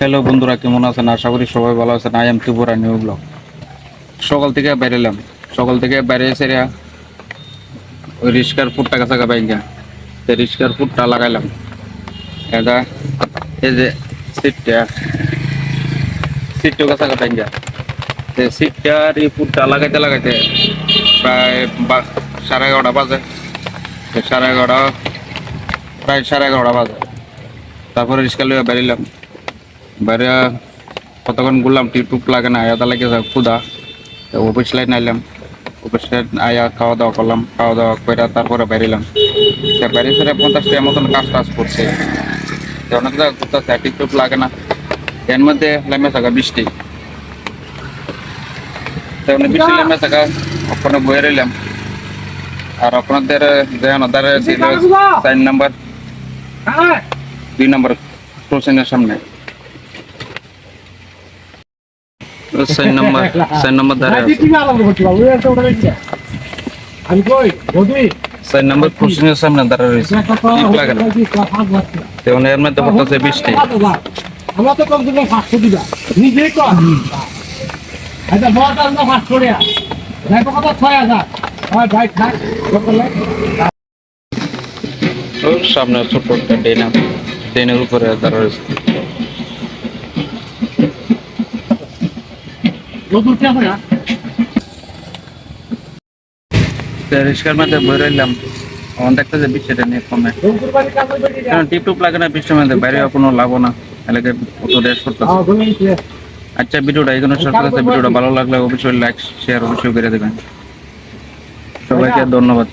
Hello বন্ধুরা, কেমন আছেন? আশা করি সবাই ভালো আছেন। I am Tripura new blog. সকাল থেকে বেরোলাম, সকাল থেকে বাইরে এসে ওই রিস্কার ফুটটা কাছা বাইঙ্গা রিস্কার ফুটটা লাগাইলাম। এটা এই যে সিটটা কাছা বাইঙ্গা সিটটার এই ফুটটা লাগাইতে লাগাইতে প্রায় 11:30 বাজে। 11:30 প্রায় 11:30 বাজে। তারপরে রিস্কা লইয়া বেরিলাম। বাইরে কতক্ষণ ঘুরলাম, টিপ লাগে না, আয়া লাগে ক্ষুদা। অফিস লাইন আইলাম, অফিস লাইন আয়া খাওয়া দাওয়া করলাম, খাওয়া দাওয়া করে তারপরে বেরিলাম। বেরিয়ে সেটা 50 টার মতন কাজ করছে। অনেক জায়গায় ঘুরতেছে, টিপ লাগে না। এর মধ্যে লেমে থাকা বৃষ্টি, বৃষ্টি লেমে থাকা ওখানে বয়ে রইলাম। আর আপনাদের দেহানদারে 4 নম্বর 2 নম্বর ক্রসিংয়ের সামনে 4 নম্বর ধারে আছে। 4 নম্বর ক্রসিং এর সামনে দাঁড়া রয়েছে। ঠিক লাগে না, তেমন এর মধ্যে পড়তেছে বৃষ্টি। আমরা তো কম দিলে 500 দিবা নিজেই কর। এটা বড় আমরা 500 টাকা দেখো কত 6000 হয় ভাই থাক বলে। ওর সামনে ছোট একটা ডেনের উপরে দাঁড়া রয়েছে। রিস্কার মধ্যে বই রইলাম, আমার দেখতেছে বৃষ্টিটা নিয়ে কমে। টিপ লাগে না বৃষ্টির মধ্যে, বাইরে কোনো লাভও না, এলাকায় অত রেস্ট করতেছে। আচ্ছা, ভিডিওটা এখানে শেষ করতেছে। ভিডিওটা ভালো লাগলে অবশ্যই লাইক শেয়ার অবশ্যই করে দেবেন। সবাইকে ধন্যবাদ।